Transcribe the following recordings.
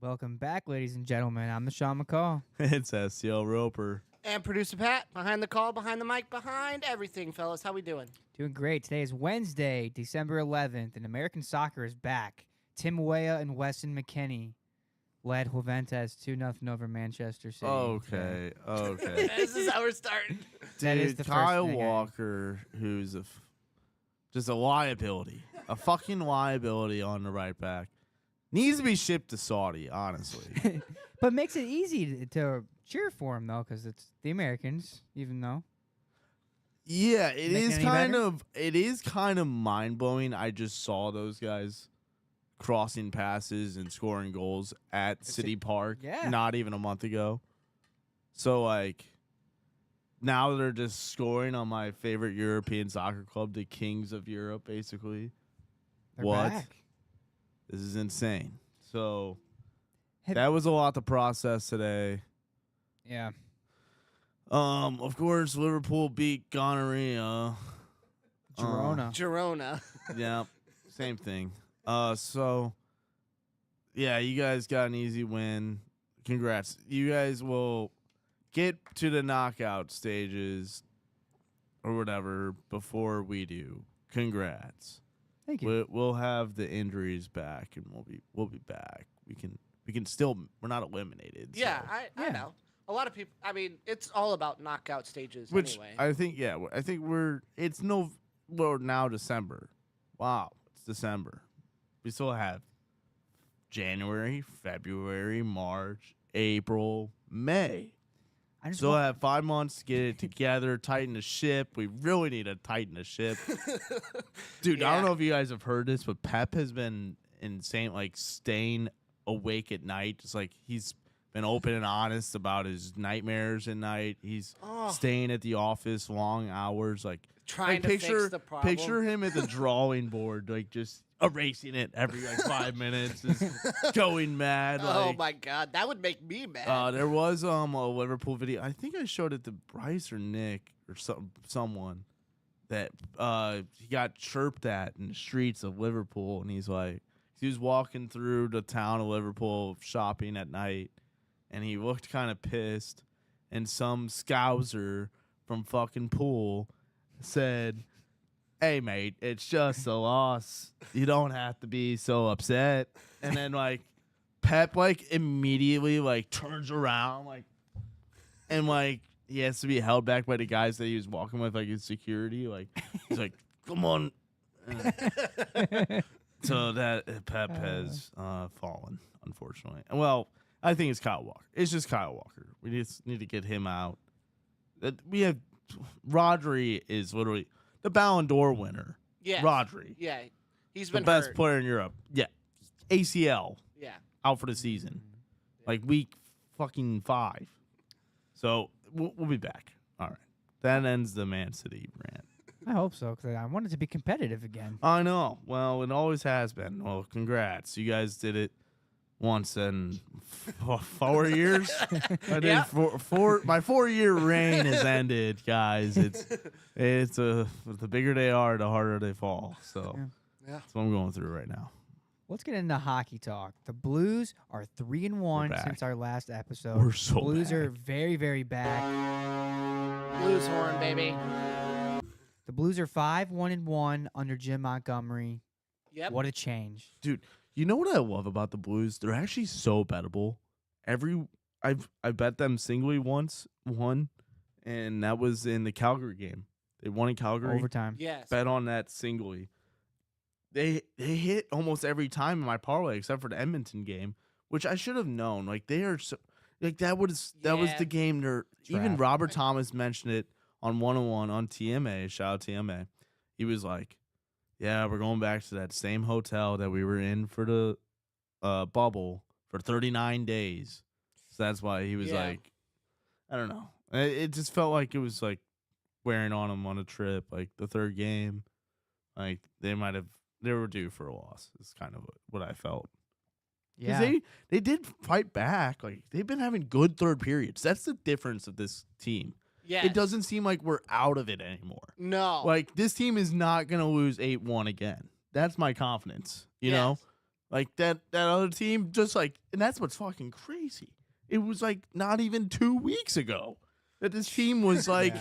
Welcome back, ladies and gentlemen. I'm the Sean McCall. It's SCL Roper. And producer Pat, behind the call, behind the mic, behind everything, fellas. How we doing? Doing great. Today is Wednesday, December 11th, and American soccer is back. Tim Weah and Weston McKennie led Juventus 2-0 over Manchester City. Okay, okay. This is how we're starting. That is Dude, the first Kyle thing Walker, who's just a liability, a fucking liability on the right back, needs to be shipped to Saudi, honestly. But makes it easy to cheer for him, though, because it's the Americans, even though. Yeah, it Make it is any kind better? of mind-blowing. I just saw those guys crossing passes and scoring goals at City Park Yeah. not even a month ago. So, like, now they're just scoring on my favorite European soccer club, the Kings of Europe, basically. They're What? back. This is insane. So, Have- that was a lot to process today. Yeah. Of course, Liverpool beat gonorrhea. Girona. Girona. Yeah, same thing. So yeah, you guys got an easy win. Congrats. You guys will get to the knockout stages or whatever before we do. Congrats. Thank you. We'll have the injuries back, and we'll be back. We can still, we're not eliminated. Yeah, so. I Yeah. know. A lot of people, I mean, it's all about knockout stages Which anyway. I think, yeah, I think we're now December. Wow, it's December. We still have January, February, March, April, May. I just Still want, have 5 months to get it together, tighten the ship. We really need to tighten the ship. Dude, I don't Yeah. know if you guys have heard this, but Pep has been insane, like staying awake at night. Just like he's been open and honest about his nightmares at night. He's Oh. staying at the office long hours. Like Trying to picture, fix the problem. Picture him at the drawing board, like just erasing it every like 5 minutes, just going mad. Oh Like, my God, that would make me mad. there was a Liverpool video. I think I showed it to Bryce or Nick or someone that he got chirped at in the streets of Liverpool, and he's like, he was walking through the town of Liverpool shopping at night, and he looked kind of pissed, and some scouser from fucking Pool said, "Hey mate, it's just a loss. You don't have to be so upset." And then like Pep like immediately like turns around like and like he has to be held back by the guys that he was walking with, like his security. Like he's like, "Come on." So that Pep has fallen, unfortunately. And well, I think it's Kyle Walker. It's just Kyle Walker. We just need to get him out. We have Rodri is literally the Ballon d'Or winner. yeah. Rodri, Yeah. He's the been best hurt. player in Europe. Yeah, ACL Yeah. out for the season, like week fucking 5. So we'll be back. All right, that ends the Man City rant. I hope so, because I want it to be competitive again. I know. Well, it always has been. Well, congrats. You guys did it once in 4 years. I did Yeah. my 4-year reign has ended, guys. The bigger they are, the harder they fall. So Yeah. Yeah. that's what I'm going through right now. Let's get into hockey talk. The Blues are 3-1 back. since our last episode. We're so Blues are back. very, very back. Blues horn, baby. The Blues are 5-1-1 under Jim Montgomery. Yep. What a change! Dude, you know what I love about the Blues? They're actually so bettable. I bet them singly once, and that was in the Calgary game. They won in Calgary. Overtime. Yes. Bet on that singly. They hit almost every time in my parlay except for the Edmonton game, which I should have known. Like they are so like that was Yeah. the game. Even Trap. Robert Thomas mentioned it on 101 on TMA. Shout out TMA. He was like, "Yeah, we're going back to that same hotel that we were in for the bubble for 39 days." So that's why he was Yeah. like, I don't know. It just felt like it was like wearing on him on a trip. Like the third game, like they were due for a loss. It's kind of what I felt. Because Yeah. they did fight back. Like they've been having good third periods. That's the difference of this team. Yes. It doesn't seem like we're out of it anymore. No. Like this team is not gonna lose 8-1 again. That's my confidence. You know, Yes. Like that other team, just like, and that's what's fucking crazy. It was like not even 2 weeks ago that this team was like,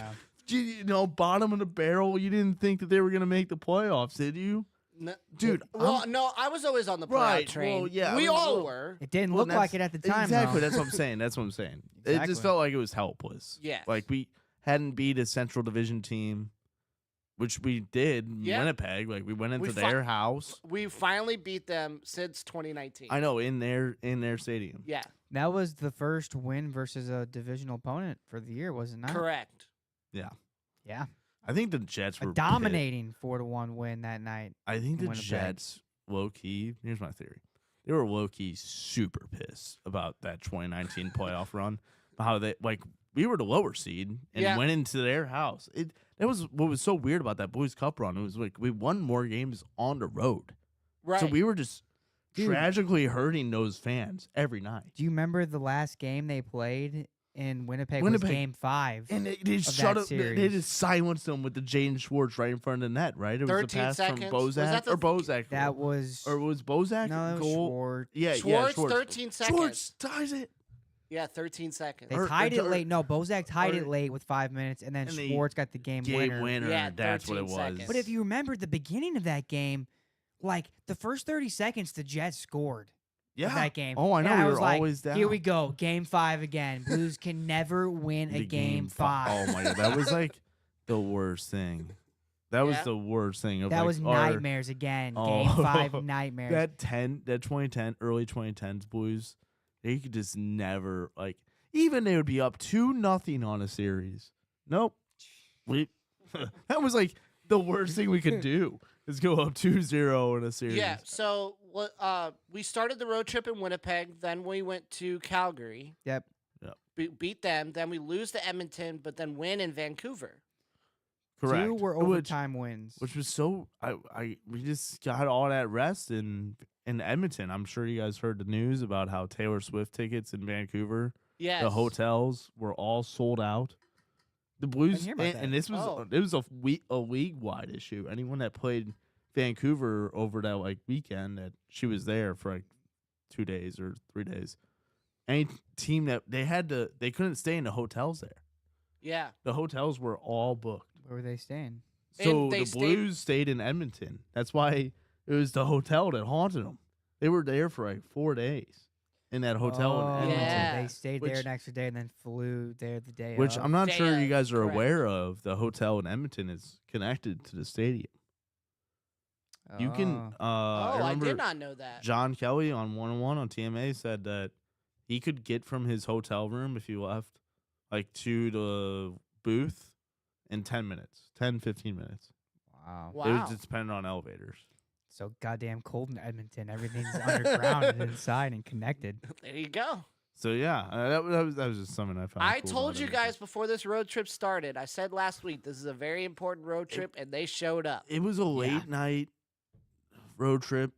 Yeah. bottom of the barrel. You didn't think that they were gonna make the playoffs, did you? No, Dude, well, no, I was always on the playoff Right, train. well, yeah, I we mean, all well, were. It didn't Well, look like it at the time. Exactly. though. That's what I'm saying. That's what I'm saying. It Exactly. just felt like it was helpless. Yes. Like we hadn't beat a Central Division team, which we did in Yeah. Winnipeg. Like we went into We fi- their house. We finally beat them since 2019. I know, in their stadium. Yeah, That was the first win versus a divisional opponent for the year, was it not? correct. Yeah. I think the Jets A were dominating 4-1 win that night. I think in the Winnipeg. Jets, low key. Here's my theory: they were low key super pissed about that 2019 playoff run. How they we were the lower seed and Yeah. went into their house. That was what was so weird about that Blues Cup run. It was like we won more games on the road, Right. so we were just Dude. tragically hurting those fans every night. Do you remember the last game they played in Winnipeg, Winnipeg. was Game 5? And they just of shut that up. They series. just silenced them with the Jaden Schwartz right in front of the net. Right, it was a 13 pass seconds. from Was that Bozak the- or Bozak. That was or was Bozak no, that was goal? Schwartz. Yeah, Schwartz, Schwartz. 13 seconds. Schwartz ties it. Yeah, 13 seconds. They Or- tied it or- late. No, Bozak tied or- it late with 5 minutes, and then And they Schwartz got the game Game winner. Yeah, That's what it 13 was. seconds. But if you remember the beginning of that game, like the first 30 seconds, the Jets scored yeah. of that game. Oh, I know. And We was were like, always down. Here we go, Game 5 again. Blues can never win a The Game fi- 5. Oh my god, that was like the worst thing. That was Yeah. the worst thing. Of That like was our- nightmares again. Oh. Game 5 nightmares. that 2010 early 2010s Blues. They could just never even they would be up 2-0 on a series. Nope. That was like the worst thing we could do is go up 2-0 in a series. Yeah, so we started the road trip in Winnipeg. Then we went to Calgary. Yep. Beat them. Then we lose to Edmonton, but then win in Vancouver. Correct. 2 were Which- overtime wins. Which was so we just got all that rest in Edmonton. I'm sure you guys heard the news about how Taylor Swift tickets in Vancouver, Yes. the hotels were all sold out. The Blues hear about that. and this was Oh. it was a league wide issue. Anyone that played Vancouver over that weekend that she was there for 2 days or 3 days. Any team that they couldn't stay in the hotels there. Yeah. The hotels were all booked. Where were they staying? So And they the Blues stayed in Edmonton. That's why it was the hotel that haunted them. They were there for 4 days in that hotel Oh, in Edmonton. Yeah. They stayed there Which- an extra day and then flew there the day Which of. I'm not They, sure you guys are correct. aware of. The hotel in Edmonton is connected to the stadium. You can. Oh. I I remember did not know that. John Kelly on 101 on TMA said that he could get from his hotel room if he left to the booth in 10 minutes, 10, 15 minutes. Wow. Wow. It was just dependent on elevators. So goddamn cold in Edmonton. Everything's underground and inside and connected. There you go. So yeah, that was just something I found. I cool told about you Edmonton. guys before this road trip started. I said last week this is a very important road trip, and they showed up. It was a late night road trip.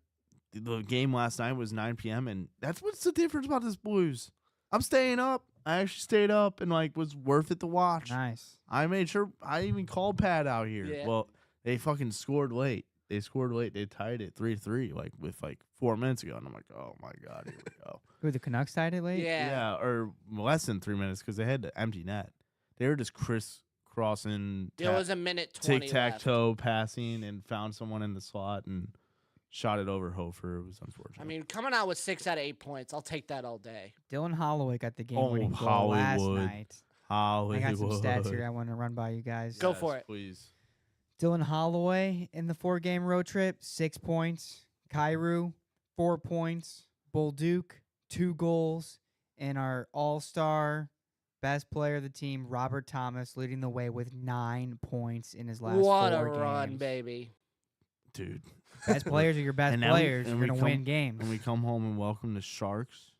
The game last night was 9 p.m. and that's what's the difference about this Blues. I'm staying up. I actually stayed up and was worth it to watch. Nice. I made sure I even called Pat out here. Yeah. Well, they fucking scored late. They scored late. They tied it 3-3 with 4 minutes ago, and I'm like, oh my god, here we go. Who, the Canucks tied it late? Yeah. Or less than 3 minutes because they had the empty net. They were just crisscrossing. It was a minute 20 tic tac left. toe passing and found someone in the slot and shot it over Hofer. It was unfortunate. I mean, coming out with 6 out of 8 points, I'll take that all day. Dylan Holloway got the Oh, game-winning goal last Hollywood. night. Hollywood. I got some stats here I want to run by you guys. Go for it. please. Dylan Holloway in the 4-game road trip, 6 points. Kyrou, 4 points. Bolduc, 2 goals. And our all-star best player of the team, Robert Thomas, leading the way with 9 points in his last What a 4 run, games. baby. Dude. Best players are your best And now players. and You're going to come- win games. And we come home and welcome the Sharks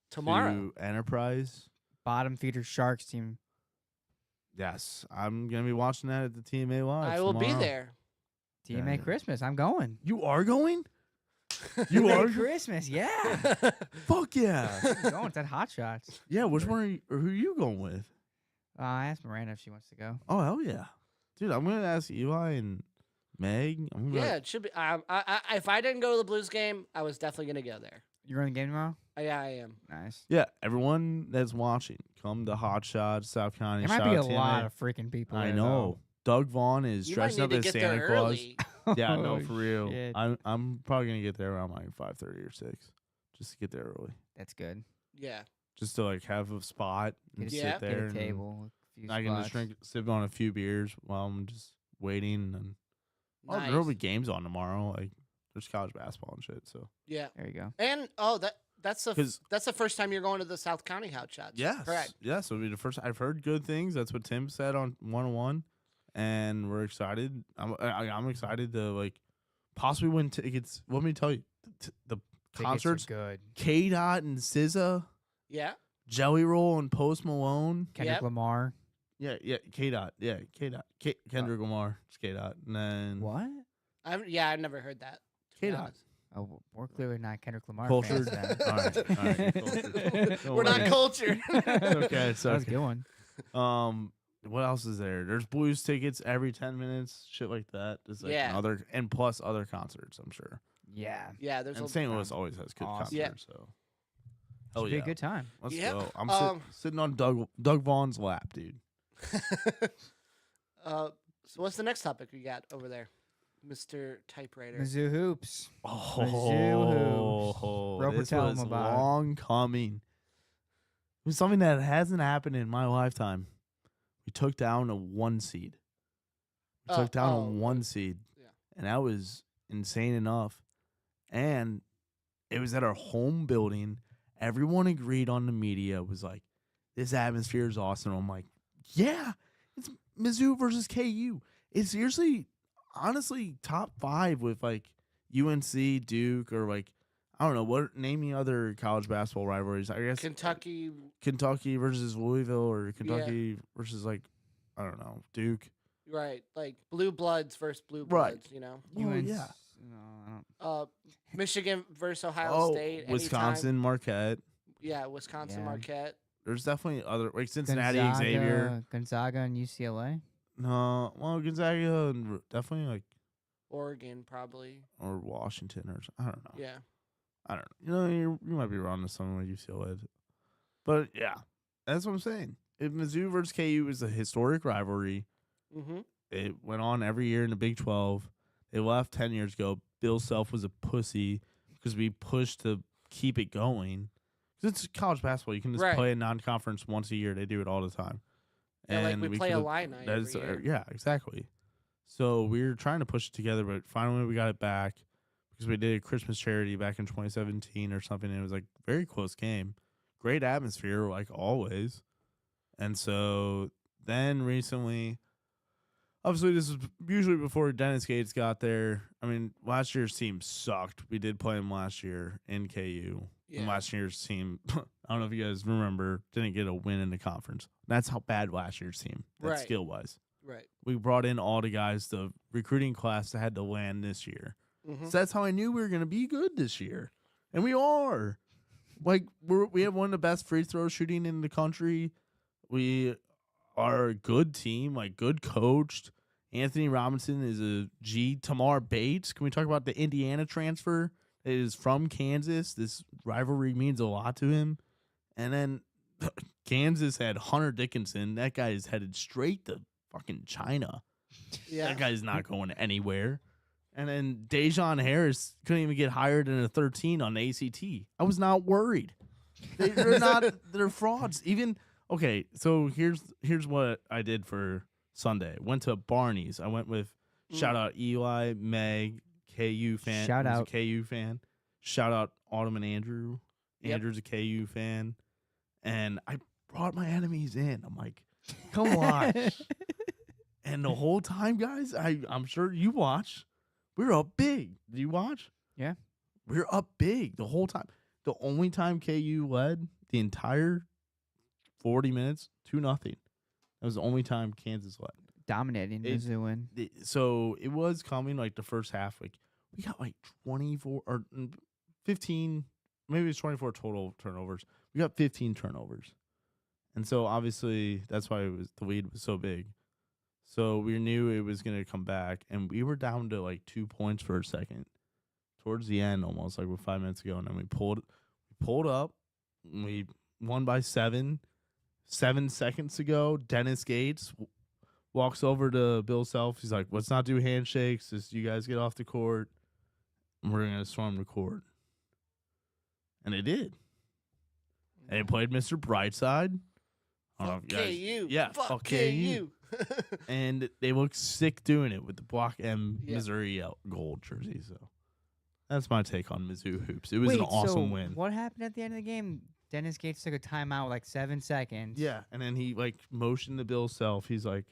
Tomorrow. to Enterprise. Bottom feeder Sharks team. Yes, I'm gonna be watching that at the TMA Live. I will be tomorrow. there. TMA Yeah. Christmas. I'm going. You are going? You TMA are? Christmas. Yeah. Fuck yeah! I'm going. It's at Hot Shots. Yeah, which one are you, or who are you going with? I asked Miranda if she wants to go. Oh hell yeah, dude! I'm gonna ask Eli and Meg? I'm Yeah, it should be. If I didn't go to the Blues game, I was definitely gonna go there. You're on the game tomorrow? Yeah, I am. Nice. Yeah, everyone that's watching, come to Hot Shots, South County. There might Shout be out a TMA. lot of freaking people. I there, know. Doug Vaughn is You might dressing need up to as get Santa there Claus. early. though. Yeah, no, Oh, for real. shit. I'm probably gonna get there around like 5:30 or 6, just to get there early, That's good. Yeah. just to like have a spot and Get a, Yeah. sit there. Get a and table. A few I can just spots. sip on a few beers while I'm just waiting. And Nice. there'll be games on tomorrow. Like there's college basketball and shit. So Yeah. There you go. And that's the 'Cause- that's the first time you're going to the South County Hot Shots. yes, Correct. yes, it'll be the first. I've heard good things. That's what Tim said on 101, and we're excited. I'm excited to like possibly win tickets. Let me tell you, the Tickets are concerts. good. K Dot and SZA, Yeah. Jelly Roll and Post Malone. Kendrick Yep. Lamar. Yeah, K Dot. Yeah, K Dot. Kendrick Lamar. It's K Dot. And then What? I've never heard that. to be K-Dot. honest. Oh, we're clearly not Kendrick Lamar Cultured. fans then. All right, cultured. Don't We're not worry. cultured. okay, it's That was a okay. good one. What else is there? There's Blues tickets every 10 minutes, shit like that. There's like Yeah. other and plus other concerts, I'm sure. Yeah. Yeah, there's And a St. Louis always has good Awesome. concerts, so hell Should be yeah. a good time. Let's Yeah. go. I'm sitting on Doug Vaughn's lap, dude. So what's the next topic we got over there, Mr. Typewriter? Mizzou Hoops. Oh, Roper, this tell 'em was about it. long coming. It was something that hasn't happened in my lifetime. We took down a 1 seed. We took down a 1 seed. yeah. And that was insane enough. And it was at our home building. Everyone agreed on the media, was like, this atmosphere is awesome. I'm like, yeah, it's Mizzou versus KU. It's usually, honestly, top 5 with like UNC, Duke, or like, I don't know, what naming other college basketball rivalries. I guess Kentucky. Kentucky versus Louisville, or Kentucky versus like, I don't know, Duke. Right, like Blue Bloods versus Blue Right. Bloods. You know, Well, UNC yeah. No, I don't. Michigan versus Ohio Oh, State. anytime. Wisconsin, Marquette. Yeah, Wisconsin, Yeah. Marquette. There's definitely other, like Cincinnati, Xavier. Gonzaga and UCLA. No, well, Gonzaga and definitely like, Oregon, probably. or Washington, or I don't know. Yeah. I don't know. You know, you might be wrong to someone like UCLA. But yeah, that's what I'm saying. If Mizzou versus KU is a historic rivalry, Mm-hmm. it went on every year in the Big 12. They left 10 years ago. Bill Self was a pussy because we pushed to keep it going. 'Cause it's college basketball. You can just Right. play a non-conference once a year. They do it all the time. Yeah, like we play a could've- Illini that every is- year. Yeah, exactly. So we were trying to push it together, but finally we got it back because we did a Christmas charity back in 2017 or something. And it was like very close game, great atmosphere like always. And so then recently, obviously this was usually before Dennis Gates got there. I mean, last year's team sucked. We did play them last year in KU. And Yeah. last year's team, I don't know if you guys remember, didn't get a win in the conference. That's how bad last year's team, Right. skill wise. Right. We brought in all the guys, the recruiting class that had to land this year. Mm-hmm. So that's how I knew we were going to be good this year. And we are. Like, we have one of the best free throw shooting in the country. We are a good team, like good coached. Anthony Robinson is a G. Tamar Bates. Can we talk about the Indiana transfer? It is from Kansas. This rivalry means a lot to him. And then Kansas had Hunter Dickinson. That guy is headed straight to fucking China. Yeah. That guy's not going anywhere. And then Dejon Harris couldn't even get hired in a 13 on the ACT. I was not worried. They're not. They're frauds. Even okay. So here's what I did for Sunday. Went to Barney's. I went with shout out Eli, Meg, KU fan. Shout who's out. a KU fan. Shout out Autumn and Andrew. Yep. Andrew's a KU fan, and I brought my enemies in. I'm like, come on. And the whole time, guys, I'm sure you watch. We're up big. Did you watch? Yeah. We're up big the whole time. The only time KU led the entire 40 minutes, 2-0. That was the only time Kansas led. Dominating It- Mizzou win. So it was coming like the first half. Like we got like 24 or 15, maybe it's 24 total turnovers. We got 15 turnovers. And so obviously that's why the lead was so big. So we knew it was gonna come back, and we were down to like 2 points for a second, towards the end, almost like with 5 minutes ago, and then we pulled up, and we won by 7. 7 seconds ago, Dennis Gates walks over to Bill Self. He's like, "Let's not do handshakes. Just you guys get off the court, and we're gonna storm the court." And they did. And they played Mr. Brightside. I don't know if Fuck you guys- KU. Yeah, Fuck KU. And they look sick doing it with the Block M Yeah. Missouri gold jersey. So that's my take on Mizzou hoops. It was an Wait, awesome so win. what happened at the end of the game? Dennis Gates took a timeout with like 7 seconds. Yeah, and then he like motioned to Bill Self. He's like,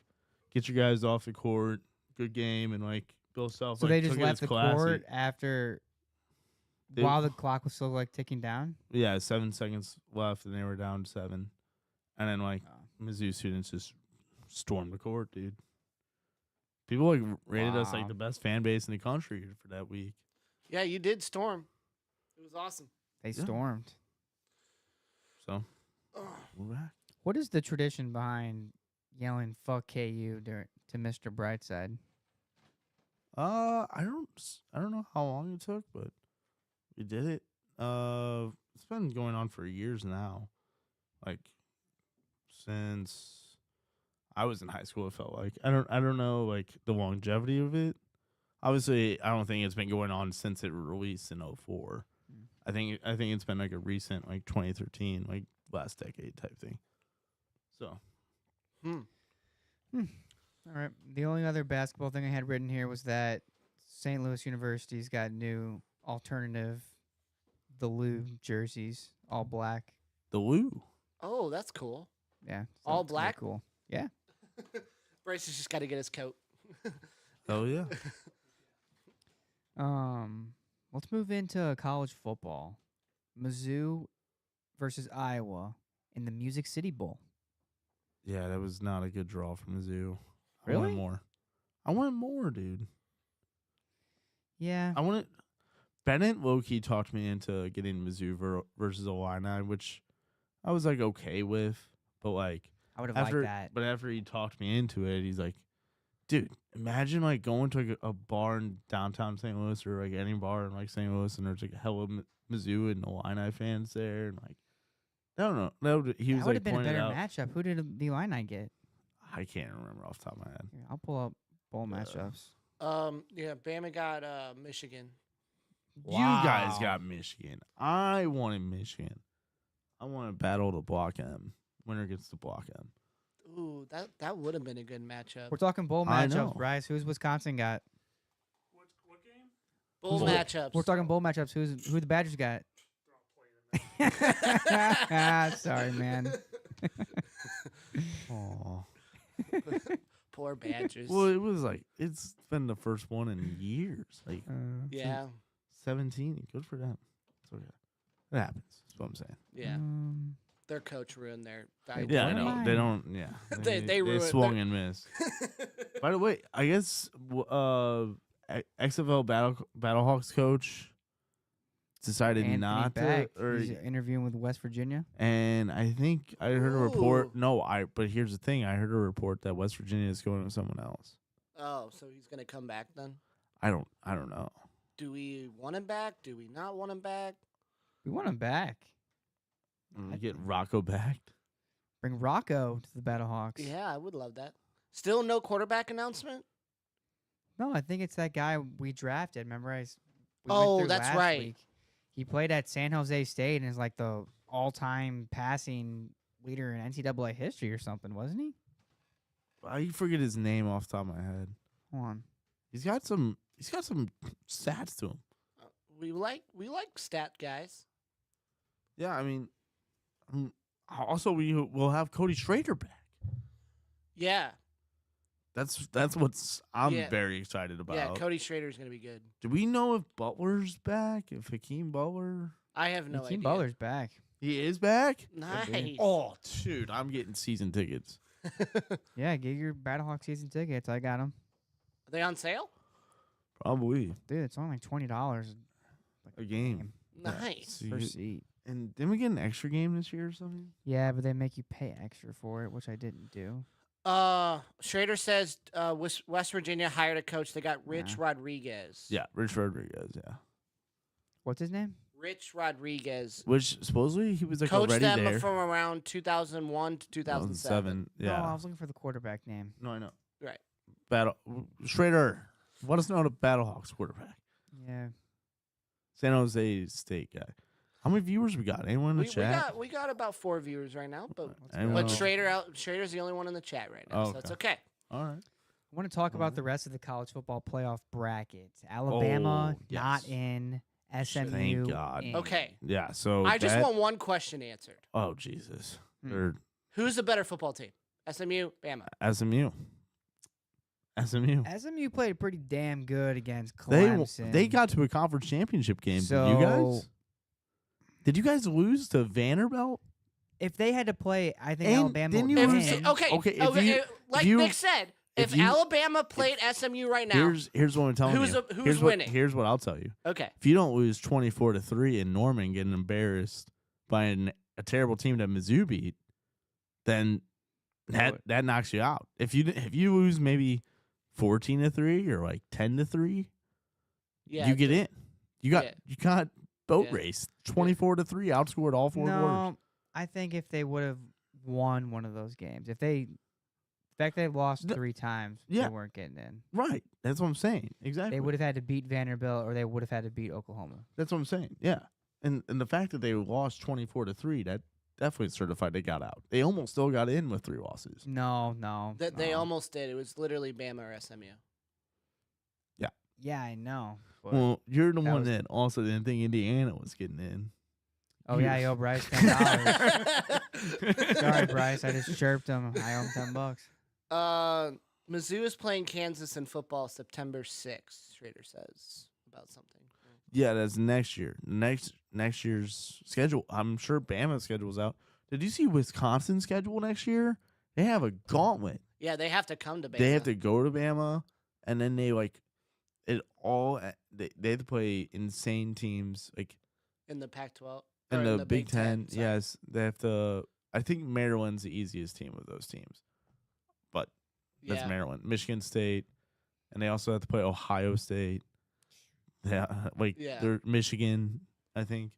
"Get your guys off the court. Good game." And like Bill Self, So like, they just took it left as the classy. court after They- while the clock was still like ticking down. Yeah, 7 seconds left, and they were down 7. And then like Oh. Mizzou students just stormed the court, dude. People like rated us like Wow. the best fan base in the country for that week. Yeah, you did storm. It was awesome. They Yeah. stormed. So Ugh. we're back. What is the tradition behind yelling "fuck KU" to Mr. Brightside? I don't know how long it took, but we did it. It's been going on for years now. Like since I was in high school, it felt like. I don't know like the longevity of it. Obviously, I don't think it's been going on since it released in 04. Mm. I think it's been like a recent like 2013, like last decade type thing. So All right. The only other basketball thing I had written here was that St. Louis University's got new alternative, the Lou jerseys, all black. the Lou. Oh, that's cool. Yeah. All it's really black? Cool. Yeah. Bryce has just got to get his coat. Oh yeah. Let's move into college football. Mizzou versus Iowa in the Music City Bowl. Yeah, that was not a good draw for Mizzou. I Really? wanted more. I wanted more, dude. Yeah. I wanted Bennett low-key talked me into getting Mizzou versus Illini, which I was like okay with, but like I would have after liked that. but after he talked me into it, he's like, dude, imagine like going to like a bar in downtown St. Louis or like any bar in like St. Louis, and there's like hella Mizzou and Illini fans there, and like I don't know. He was That would like have been a pointing better out. matchup. Who did the Illini get? I can't remember off the top of my head. Here, I'll pull up bowl Yeah. matchups. Yeah, Bama got Michigan. You guys Wow. got Michigan. I wanted Michigan. I want to battle the Block M. Winner gets the Block M. Ooh, that would have been a good matchup. We're talking bowl I know. matchups, Bryce. Who's Wisconsin got? What game? Bull Bull. matchups. We're talking bowl matchups. Who the Badgers got? Sorry, man. Oh. Poor Badgers. Well, it was like it's been the first one in years. Like yeah, 17. Good for them. It's okay. It happens. That's what I'm saying. yeah. Um, Their coach ruined their. Wait, Yeah, I what am know. I? They don't. Yeah. They ruined- swung they're- and missed. By the way, I guess XFL Battlehawks coach decided Anthony not Beck. to, or He's interviewing with West Virginia. and I think I heard a report. Ooh. No, but here's the thing: I heard a report that West Virginia is going with someone else. Oh, so he's gonna come back then? I don't know. Do we want him back? Do we not want him back? We want him back. Get Rocco back. Bring Rocco to the Battlehawks. Yeah, I would love that. Still no quarterback announcement? No, I think it's that guy we drafted. Remember, we Oh, went through that's last right. Week. He played at San Jose State and is like the all-time passing leader in NCAA history or something, wasn't he? I forget his name off the top of my head. Hold on. He's got some stats to him. We like stat guys. Yeah, I mean, also we'll have Cody Schrader back. Yeah, That's what's I'm Yeah. very excited about. yeah. Cody Schrader's gonna be good. Do we know if Butler's back? If Hakeem Butler I have no Hakeem idea. Butler's back. he is back? Nice. Oh, dude, I'm getting season tickets. Yeah, get your Battlehawk season tickets. I got them. Are they on sale? Probably Dude, it's only like $20 a game. Nice. So per you- seat. and didn't we get an extra game this year or something? Yeah, but they make you pay extra for it, which I didn't do. Schrader says West Virginia hired a coach. They got Rich Yeah. Rodriguez. Yeah, Rich Rodriguez. Yeah, What's his name? Rich Rodriguez which supposedly he was like coached already them there. from around 2001 to 2007. No, I Yeah. was looking for the quarterback name. No, I know. Right. Battle Schrader. Let us know the Battlehawks quarterback. Yeah. San Jose State guy. How many viewers we got? Anyone in the We chat? got about 4 viewers right now, but Anyone else? Schrader's the only one in the chat right now, Oh, so that's okay. okay. All right. I want to talk about the rest of the college football playoff bracket. Alabama Oh, yes. not in. SMU. Thank God. in. Okay. Yeah. So I just that- want one question answered. Oh Jesus. Hmm. They're Who's the better football team? SMU, Bama. SMU. SMU. SMU played pretty damn good against They Clemson. they got to a conference championship game. Did you So- guys? Did you guys lose to Vanderbilt? If they had to play, I think And Alabama didn't would you If, lose win. to- okay, Okay, if okay, you- like you- Nick said, if you- Alabama played SMU right now, Here's what I'm telling who's you. a- who's here's winning? Here's what I'll tell you. okay, If you don't lose 24-3 and Norman getting embarrassed by a terrible team that Mizzou beat, then that knocks you out. If you lose maybe 14-3 or like 10-3, yeah, you get in. You got Yeah. boat Yeah. raced 24-3, outscored all four quarters. No, I think if they would have won one of those games, the fact they lost The- 3 times, yeah. they weren't getting in. Right. That's what I'm saying. Exactly. They would have had to beat Vanderbilt or they would have had to beat Oklahoma. That's what I'm saying. Yeah. And the fact that they lost 24-3, that definitely certified they got out. They almost still got in with 3 losses. No. that they no. almost did. It was literally Bama or SMU. Yeah, I know. but- Well, you're the that one was- that also didn't think Indiana was getting in. oh yeah, I owe Bryce $10. Sorry, Bryce. I just chirped him. I owe him $10. Mizzou is playing Kansas in football September 6th. Schrader says about something. Yeah, that's next year. Next year's schedule. I'm sure Bama's schedule's out. Did you see Wisconsin's schedule next year? They have a gauntlet. Yeah, they have to come to Bama. They have to go to Bama, and then they they have to play insane teams like in the Pac-12 in or the Big Ten. sorry. Yes, they have to. I think Maryland's the easiest team of those teams, but that's Yeah. Maryland, Michigan State, and they also have to play Ohio State. Yeah, Yeah. they're Michigan, I think.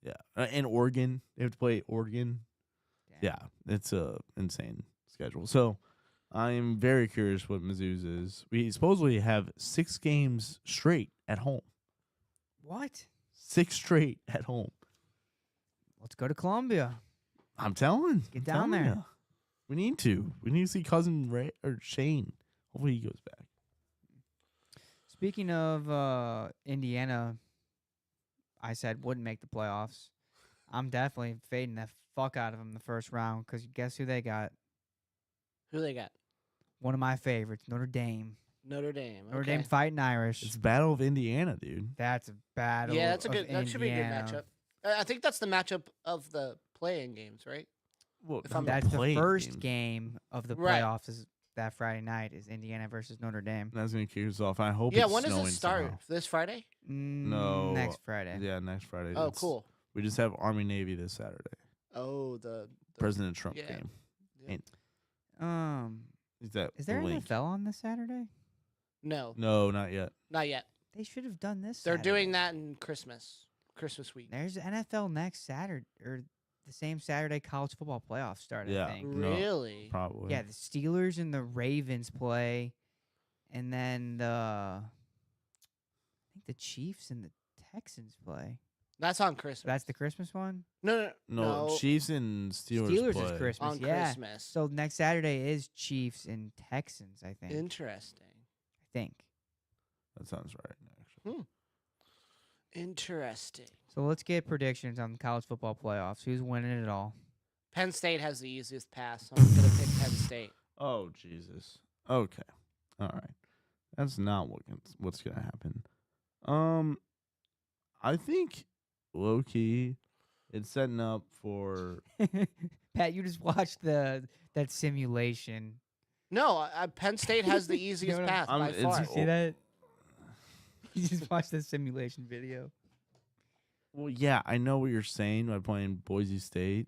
Yeah, and Oregon. They have to play Oregon. Damn. Yeah, it's a insane schedule. So I'm very curious what Mizzou's is. We supposedly have 6 games straight at home. What? 6 straight at home. Let's go to Columbia. I'm telling. Get I'm down telling there. ya. We need to. We need to see cousin Ray or Shane. Hopefully he goes back. Speaking of Indiana, I said wouldn't make the playoffs. I'm definitely fading the fuck out of them the first round because guess who they got? Who they got? One of my favorites, Notre Dame. Notre Dame. Notre okay. Dame fighting Irish. It's Battle of Indiana, dude. That's a battle. Yeah, that's a of good. That should be a good Indiana. matchup. I think that's the matchup of the playing games, right? Well, If I'm That's the playing first games. game of the Right. playoffs. Is that Friday night is Indiana versus Notre Dame. That's gonna kick us off. I hope. Yeah. it's When does snowing it start? somehow. This Friday? No. Next Friday. Yeah, next Friday. Oh, It's- cool. We just have Army Navy this Saturday. Oh, the President Trump yeah. game. Yeah. Is that Is there the link? NFL on this Saturday? No, No, not yet. not yet. They should have done this. They're doing Saturday. that in Christmas week. There's NFL next Saturday or the same Saturday college football playoffs start. Yeah. I think. No. Really? Probably. Yeah, the Steelers and the Ravens play, and then I think the Chiefs and the Texans play. That's on Christmas. That's the Christmas one. no. No, Chiefs and Steelers. Steelers play. is Christmas. on yeah. Christmas. So next Saturday is Chiefs and Texans. I think. Interesting. I think. That sounds right. Actually. Interesting. So let's get predictions on the college football playoffs. Who's winning it all? Penn State has the easiest pass. So I'm gonna pick Penn State. Oh Jesus. Okay. All right. That's not what's gonna happen. I think low key, it's setting up for. Pat, you just watched that simulation. No, Penn State has the easiest No, no. path by It's- far. Did you see that? You just watched the simulation video. Well, yeah, I know what you're saying by playing Boise State,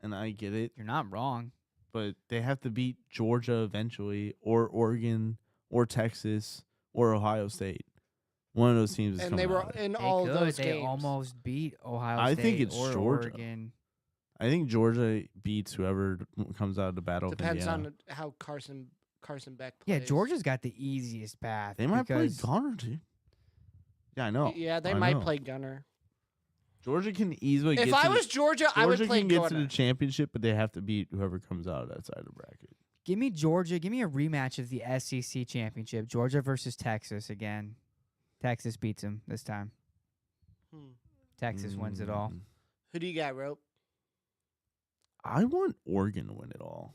and I get it. You're not wrong. but they have to beat Georgia eventually, or Oregon, or Texas, or Ohio State. One of those teams is And coming they were out. in They all of could. those They games. almost beat Ohio I State think it's or Georgia. Oregon. I think Georgia beats whoever comes out of the battle. of Depends Indiana. on how Carson Beck Yeah, plays. Georgia's got the easiest path. They might play because Gunner, dude. Yeah, I know. Yeah, they I might know. play Gunner. Georgia can easily get If to I the- was Georgia, I would Georgia play can get to Gunner. the championship, but they have to beat whoever comes out of that side of the bracket. Give me Georgia. Give me a rematch of the SEC championship. Georgia versus Texas again. Texas beats them this time. Hmm. Texas wins it all. Mm. Who do you got, Rope? I want Oregon to win it all.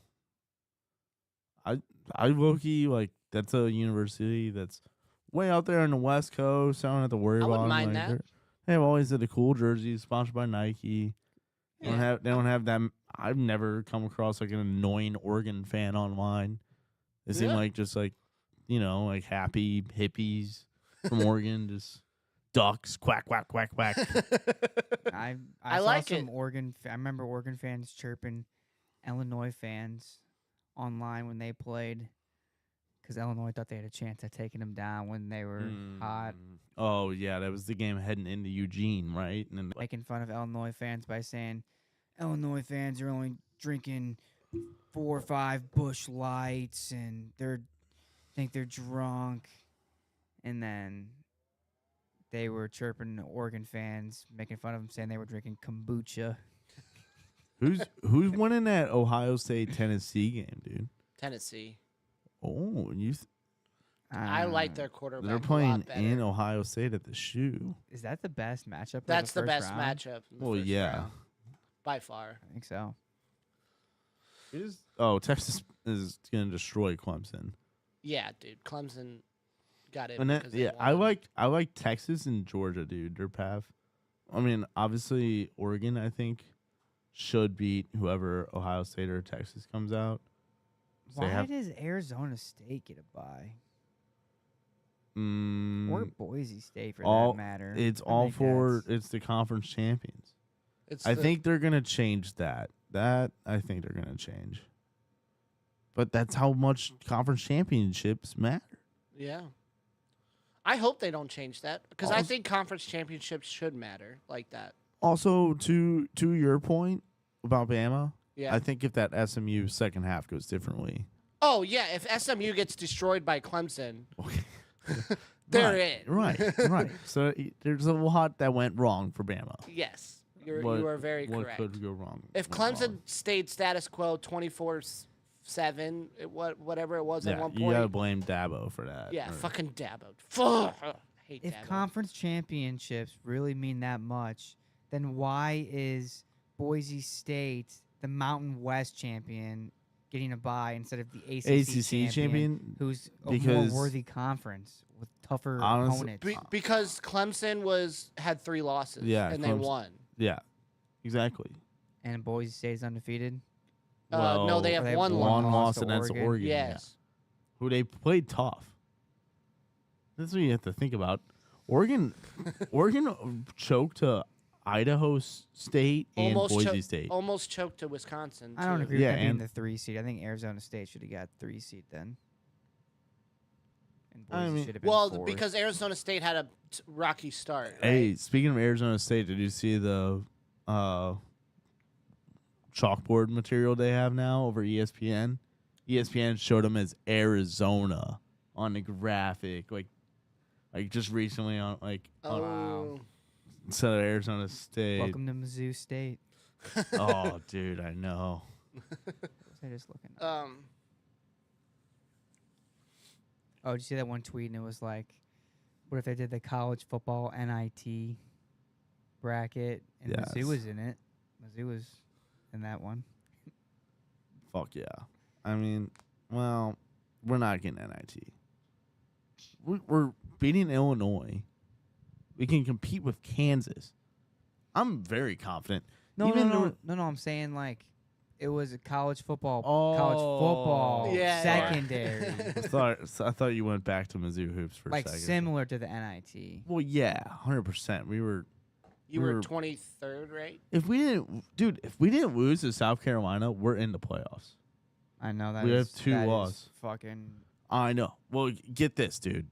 I low-key, like, that's a university that's way out there on the West Coast. I don't have to worry I about wouldn't them. mind Like, that. they have always had the cool jerseys sponsored by Nike. They don't Yeah. have that. I've never come across like an annoying Oregon fan online. They seem Yeah. like just like, like happy hippies from Oregon, just ducks, quack, quack, quack, quack. I I saw like some it. Oregon. I remember Oregon fans chirping Illinois fans online when they played because Illinois thought they had a chance at taking them down when they were hot, Mm. Oh yeah, that was the game heading into Eugene, right? And then making fun of Illinois fans by saying Illinois fans are only drinking 4 or 5 Bush Lights and think they're drunk, and then they were chirping Oregon fans, making fun of them, saying they were drinking kombucha. who's winning that Ohio State Tennessee game, dude? Tennessee. Oh, I like Uh, their quarterback. they're a playing lot better. in Ohio State at the Shoe. Is that the best matchup? of That's the first best round? matchup. In the Well, first yeah. round, by far. I think so. Texas is gonna destroy Clemson. Yeah, dude. Clemson got it. And that, because they yeah, I won. like Texas and Georgia, dude. Their path. I mean, obviously Oregon, I think, should beat whoever Ohio State or Texas comes out. So they Why have does Arizona State get a bye? Or mm, Boise State, for all- that matter? it's I all think for that's- it's the conference champions. It's I the- think they're gonna change that. That I think they're gonna change. But that's how much conference championships matter. Yeah. I hope they don't change that because I Also- think conference championships should matter like that. Also, to your point about Bama, Yeah. I think if that SMU second half goes differently, Oh yeah, if SMU gets destroyed by Clemson, they're in. right. So there's a lot that went wrong for Bama. Yes, you are very what correct. could go wrong? If went Clemson wrong. stayed status quo 24-7, whatever it was at yeah, one you gotta point. blame Dabo for that. Yeah, or- fucking Dabo. Fuck. I hate If Dabo. conference championships really mean that much, then why is Boise State the Mountain West champion getting a bye instead of the ACC, champion, who's a more because- worthy conference with tougher Honestly- opponents? Because Clemson had 3 losses. Yeah, and they Clemson- won. Yeah, exactly. And Boise State's undefeated. No, they have they have one one loss. loss and to that's Oregon. Oregon. yeah. Yes. Who they played tough. That's what you have to think about. Oregon choked to Idaho State and Boise cho- State. Almost choked to Wisconsin. I don't too. agree with Yeah, them being and- the 3 seed. I think Arizona State should have got 3 seed then. And I Boise mean- should have been Well, 4th. because Arizona State had a rocky start. Hey, right? speaking of Arizona State, did you see the chalkboard material they have now over ESPN? ESPN showed them as Arizona on the graphic, like just recently on Oh, instead of Arizona State. Welcome to Mizzou State. Oh, dude, I know. What was I just looking at? Oh, did you see that one tweet? And it was like, what if they did the college football NIT bracket and Yes. Mizzou was in it? Mizzou was in that one. Fuck yeah. I mean, well, we're not getting NIT. We're beating Illinois. We can compete with Kansas. I'm very confident. No, Even no, though- no. I'm saying like it was a college football, Oh, Yeah, secondary, I thought you went back to Mizzou hoops for like a second. similar to the NIT. Well, yeah, 100%. We were. you we were were- 23rd, right? If we didn't lose to South Carolina, we're in the playoffs. I know that We have is- 2 that is losses. Fucking I know. Well, get this, dude.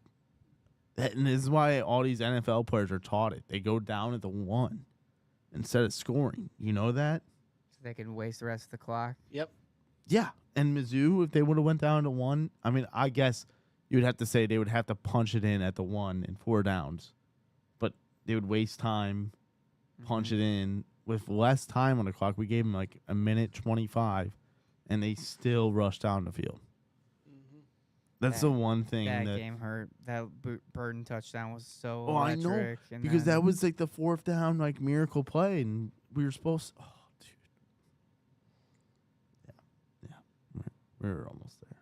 And this is why all these NFL players are taught it. They go down at the 1 instead of scoring. You know that? so they can waste the rest of the clock. Yep. Yeah. And Mizzou, if they would have went down to 1, I mean, I guess you would have to say they would have to punch it in at the 1 in 4 downs. But they would waste time, punch it in. With less time on the clock, we gave them like a minute 25, and they still rushed down the field. That's the one thing That that game hurt. That Burton touchdown was so Oh, I know, electric. And because then- that was like the 4th down like miracle play, and we were supposed to, oh dude. Yeah. We're almost there.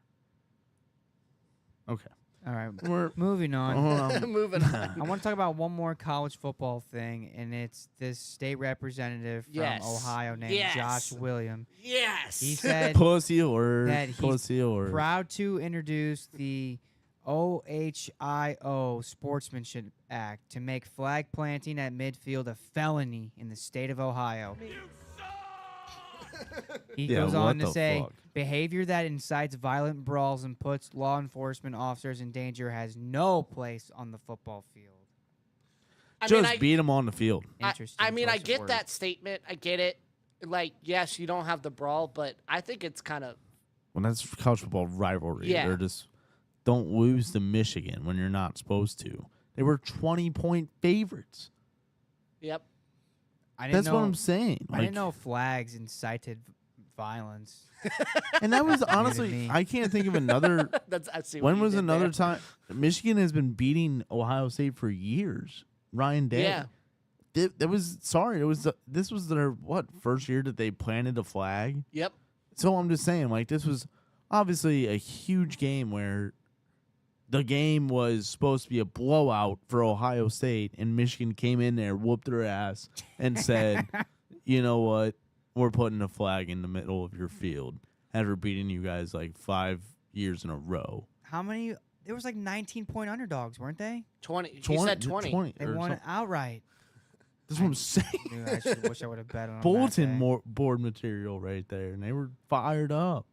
Okay. all right. We're Moving on. Moving I on. want to talk about one more college football thing, and it's this state representative from Yes. Ohio named Yes. Josh William. Yes. He said Pussy or that he's pussy or proud to introduce the OHIO Sportsmanship Act to make flag planting at midfield a felony in the state of Ohio. He Yeah, goes what on to the say, fuck? behavior that incites violent brawls and puts law enforcement officers in danger has no place on the football field. I just mean, I, beat him on the field. Interesting. I mean, I choice of get words. that statement. I get it. Like, yes, you don't have the brawl, but I think it's kind of Well, that's college football rivalry. Yeah. They're just don't lose to Michigan when you're not supposed to. They were 20-point favorites. yep. I didn't That's what know- I'm saying. I didn't know flags incited violence. And that was me. honestly, I can't think of another. That's I see. what When you was did another there. time? Michigan has been beating Ohio State for years. Ryan Day. Yeah. That was sorry. It was this was their first year that they planted a flag. Yep. So I'm just saying, like, this was obviously a huge game where the game was supposed to be a blowout for Ohio State, and Michigan came in there, whooped their ass, and said, "You know what? We're putting a flag in the middle of your field after beating you guys like 5 years in a row." How many? There was like 19-point underdogs, weren't they? 20. He said 20. They or won it something. outright. That's what I'm saying. Dude, I should wish I would have bet on them that Bulletin day. board material right there, and they were fired up.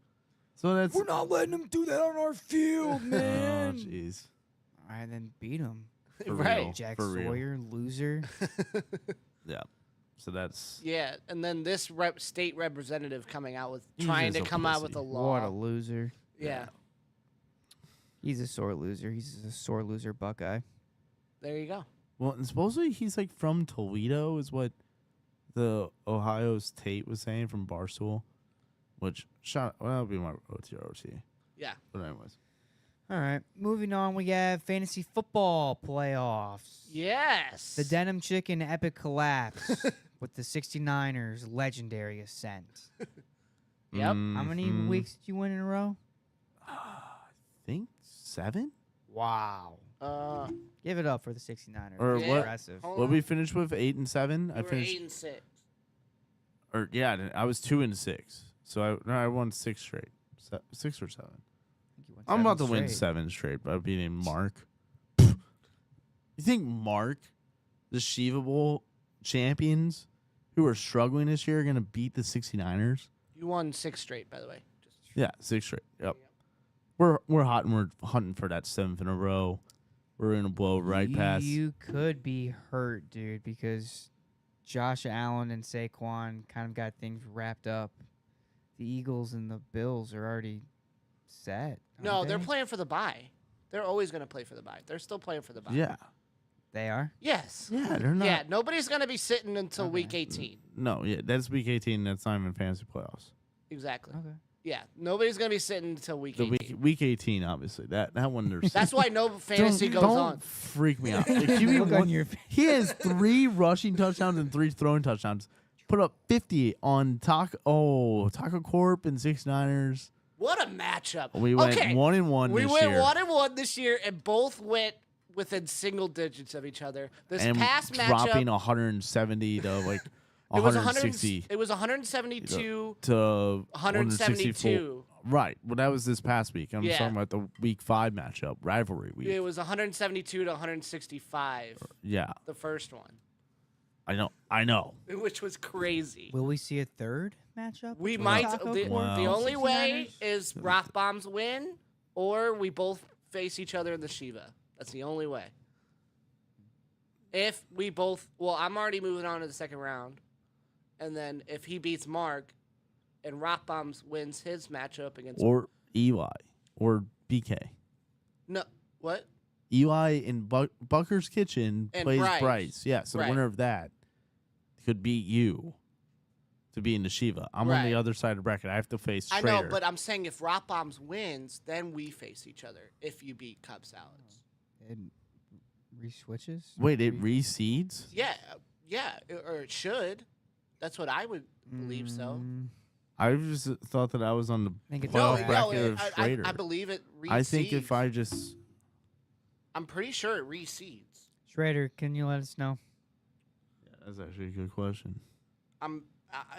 So that's We're not letting them do that on our field, oh man. jeez. All right, then beat them. For Right. real, Jack for real. Sawyer, loser. Yeah. So that's Yeah, and then this state representative coming out with trying to just a come out with pussy. a law. What a loser. Yeah. He's a sore loser. He's a sore loser Buckeye. There you go. well, and supposedly he's like from Toledo, is what the Ohio State was saying from Barstool. Which well, that'll be my OT. Yeah. But anyways, All right, moving on. We have fantasy football playoffs. Yes. The Denim Chicken epic collapse with the 69ers legendary ascent. Yep. How many Mhm. weeks did you win in a row? I think 7. Wow. Give it up for the 69ers. Or That's what- Impressive. Hold What on. we finished with 8 and 7. We I were finished 8 and 6. or yeah, I was 2 and 6. So I won 6 straight. 6 or 7. I think you won I'm about to 7 win straight. 7 straight by beating Mark. You think Mark, the Sheevable champions who are struggling this year, are going to beat the 69ers? You won 6 straight, by the way. Just Yeah, 6 straight. Yep. We're hot and we're hunting for that 7th in a row. We're going to blow right past. You could be hurt, dude, because Josh Allen and Saquon kind of got things wrapped up. The Eagles and the Bills are already set. No, aren't they're they? playing for the bye. They're always going to play for the bye. They're still playing for the bye. Yeah. They are. Yes. Yeah, they're not. Yeah, nobody's going to be sitting until Okay. week 18. No, yeah, that's week 18. That's not even fantasy playoffs. Exactly. Okay. Yeah, nobody's going to be sitting until week The 18. week 18, obviously. That one there's That's why no fantasy goes don't on. freak me out. Like, QB Look on one- your face. he has 3 rushing touchdowns and 3 throwing touchdowns. Put up 50 on Taco Corp and 69ers. What a matchup. We went okay. 1-1 We this went year. 1-1 this year, and both went within single digits of each other. This and past dropping matchup, 170 to like it was 160 It was 172, to 172. 164. Right. Well, that was this past week. I'm Yeah. talking about the week 5 matchup, rivalry week. It was 172 to 165, Yeah. the first one. I know. which was crazy. Will we see a third matchup? We between might. Taco The, Corp Wow. the and only way 69ers? is Rock Bombs win, or we both face each other in the Shiva. That's the only way. If we both, well, I'm already moving on to the second round, and then if he beats Mark, and Rock Bombs wins his matchup against Or Eli or BK. no what Eli in Bucker's Kitchen And plays Bryce. Bryce. Yeah, so Right. the winner of that could beat you to be in the Shiva. I'm on the Right. other side of the bracket. I have to face I Schrader. know, but I'm saying if Rock Bombs wins, then we face each other. If you beat Cub Salads, It re-switches? Wait, it reseeds? yeah, or it should. That's what I would believe. So. Mm, I just thought that I was on the think it's playoff bad. bracket of I Schrader. believe it. I think if reseeds. I just I'm pretty sure it reseeds. Schrader, can you let us know? that's actually a good question.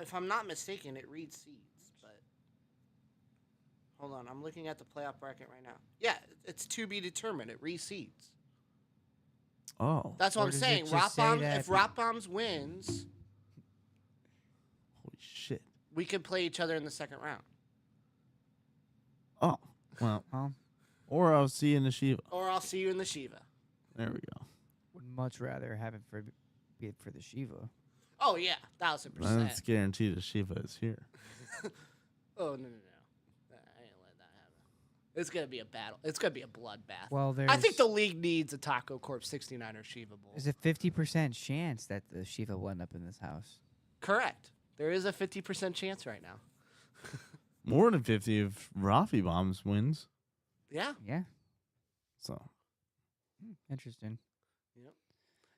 If I'm not mistaken, it reads seeds. But hold on, I'm looking at the playoff bracket right now. Yeah, it's to be determined. It reseeds. Oh, That's what Or I'm does it saying. just Rock say Bombs. that- If Rock Bombs wins, holy shit! we could play each other in the second round, Oh, well, Well, or I'll see you in the Shiva. or I'll see you in the Shiva. There we go. would much rather have it be it for the Shiva. Oh yeah, 1000%. That's guaranteed the Shiva is here. Oh no. I ain't let that happen. It's gonna be a battle. It's gonna be a bloodbath. Well, there's I think the league needs a Taco Corp 69er Shiva Bowl. there's a 50% chance that the Shiva will end up in this house. Correct. There is a 50% chance right now. More than 50 if Rafi Bombs wins. Yeah. Yeah, So interesting.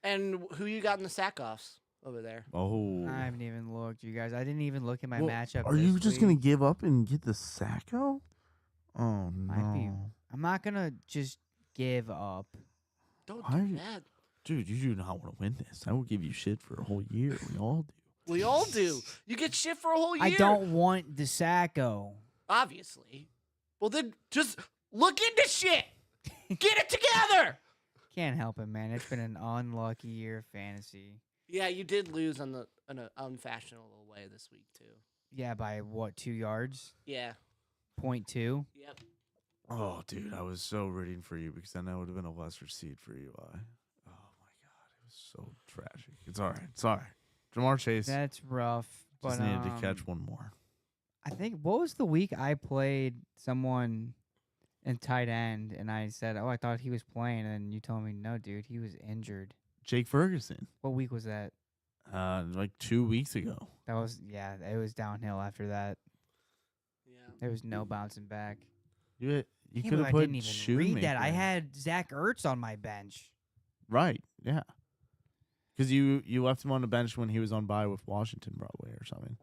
And who you got in the sack offs over there? oh, I haven't even looked, you guys. I didn't even look at my Well, matchup. Are you this just gonna week. give up and get the Sacco? Oh Might be. no, I'm not gonna just give up. Don't Why- do that. dude, you do not want to win this. I will give you shit for a whole year. We all do. We all do. You get shit for a whole year. I don't want the Sacco. Obviously. Well, then just look into shit. Get it together. Can't help it, man. It's been an unlucky year of fantasy. Yeah, you did lose in an unfashionable way this week too. Yeah, by what, 2 yards? Yeah. 0.2? Yep. Oh, dude, I was so rooting for you because then I would have been a lesser seed for Eli. Oh my god, it was so tragic. It's all right. It's all right. Jamar Chase That's rough. But just needed to catch one more. I think, what was the week I played someone in tight end and I said, oh, I thought he was playing. And then you told me, no, dude, he was injured. Jake Ferguson, What week was that? like 2 weeks ago. That was, yeah, it was downhill after that. Yeah. There was no bouncing back. You Can't could believe have I put didn't even read that. I Shoemaker. had Zach Ertz on my bench. Right, yeah. Because you left him on the bench when he was on bye with Washington, probably, or something.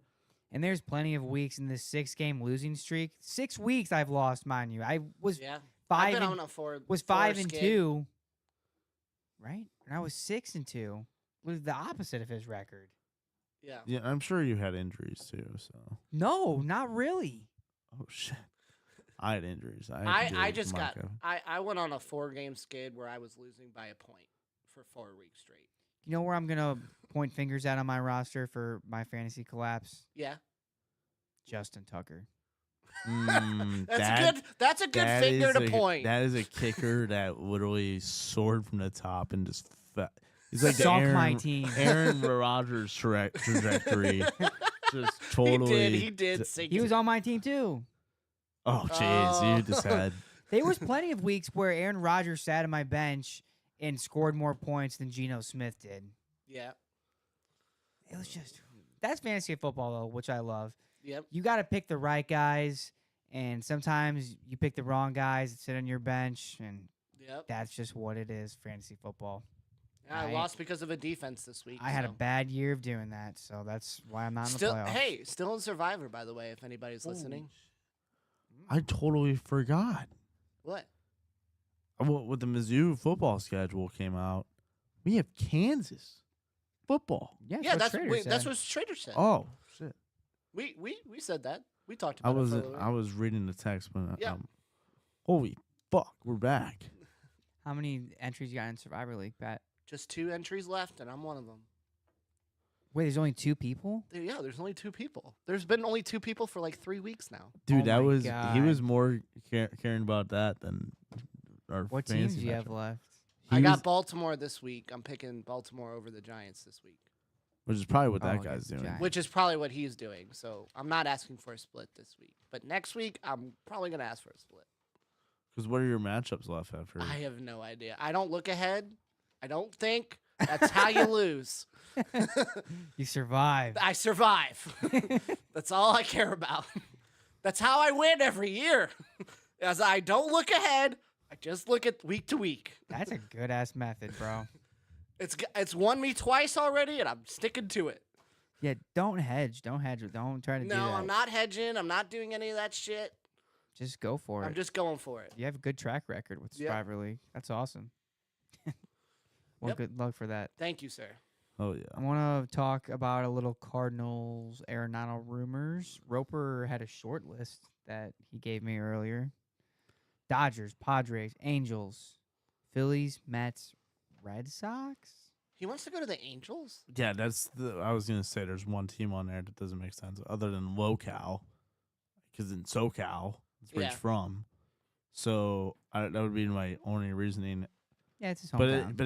And there's plenty of weeks in this 6-game losing streak. 6 weeks I've lost, mind you. I was Yeah. five I've been and, on a four. was four 5 and skid. 2, right? And I was 6 and 2. Was the opposite of his record. Yeah. Yeah, I'm sure you had injuries too. So, No, not really. oh shit, I had injuries. had to deal I with just got. Micah. I went on a 4-game skid where I was losing by a point for 4 weeks straight. You know where I'm gonna point fingers at on my roster for my fantasy collapse? Yeah. Justin Tucker. That's a good that finger is to a- point. That is a kicker that literally soared from the top and just. He's like the Suck Aaron, my team. Aaron Rodgers trajectory. Just totally. He did sink. He was on my team too. Oh jeez, you just Oh. had. There was plenty of weeks where Aaron Rodgers sat on my bench and scored more points than Geno Smith did. Yeah. It was just that's fantasy football though, which I love. Yep. You got to pick the right guys, and sometimes you pick the wrong guys that sit on your bench, and Yep. that's just what it is. Fantasy football. I I- lost because of a defense this week. I had a so. bad year of doing that, so that's why I'm not in the Still, playoffs. hey, still in Survivor, by the way, if anybody's listening. I totally forgot. What? When the Mizzou football schedule came out, we have Kansas football. yeah, Yeah, that's what Trader that's said. what Trader said. Oh shit! We said that. We talked I about was it. For a little I was reading the text, but Yeah. holy fuck, we're back. How many entries you got in Survivor League, Pat? Just 2 entries left, and I'm one of them. Wait, there's only 2 people? Yeah, there's only 2 people. There's been only 2 people for like 3 weeks now. Dude, Oh that my was he was God. more caring about that than our What teams fantasy do you have matchup. left? I He got was- Baltimore this week. I'm picking Baltimore over the Giants this week, which is probably what that Oh, guy's against the doing. Giants. which is probably what he's doing. So I'm not asking for a split this week. But next week, I'm probably going to ask for a split. Because what are your matchups left after? I have no idea. I don't look ahead. I don't think. That's how you lose. You survived. I survive. That's all I care about. That's how I win every year. As I don't look ahead, I just look at week to week. That's a good ass method, bro. It's won me twice already, and I'm sticking to it. Yeah, don't hedge. Don't hedge. Don't try to do No, that. I'm not hedging. I'm not doing any of that shit. Just go for it. I'm just going for it. You have a good track record with Yep. Survivor League. That's awesome. Well, Yep. good luck for that. Thank you, sir. Oh yeah. I want to talk about a little Cardinals Arenado rumors. Roper had a short list that he gave me earlier. Dodgers, Padres, Angels, Phillies, Mets, Red Sox. He wants to go to the Angels? Yeah, that's the. I was gonna say there's one team on there that doesn't make sense other than LoCal, because in SoCal, that's where Yeah. he's from. So that would be my only reasoning. Yeah, it's his But hometown. it